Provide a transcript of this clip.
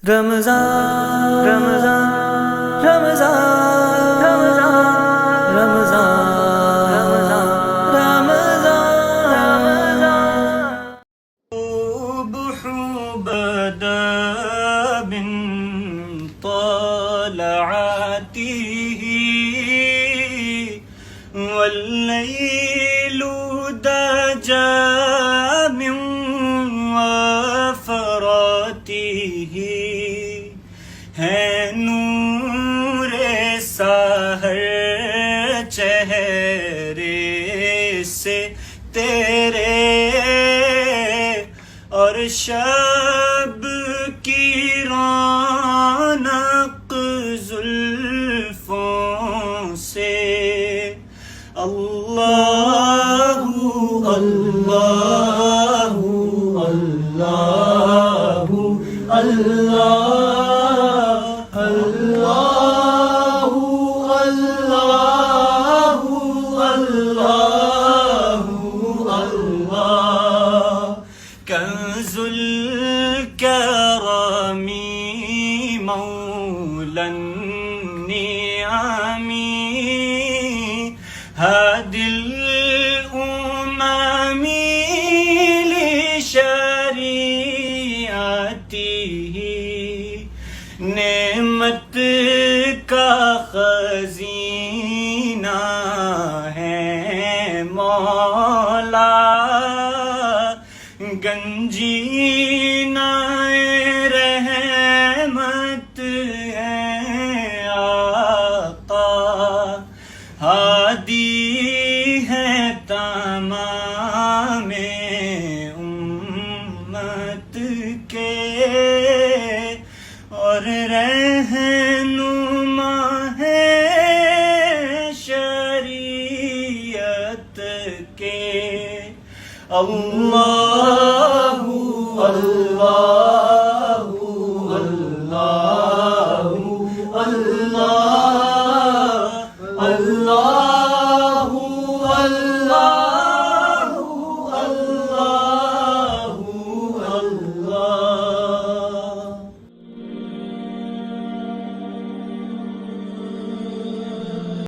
رمضان رمضان رمضان رمضان رمضان رمضان صبح بدا من طلعته والليل دجى من وفراته ہے نور سحر چہرے سے تیرے اور شب کی رونق زلفوں سے اللہ اللہ اللہ اللہ کنز الکرم مولا النعم هادي الأمم لشریعته نعمت کا خزینہ ہے مولا گنجینہ رحمت ہے آقا ہادی ہے تمام امت کے اور رہنما ہے شریعت کے اللہ اللہ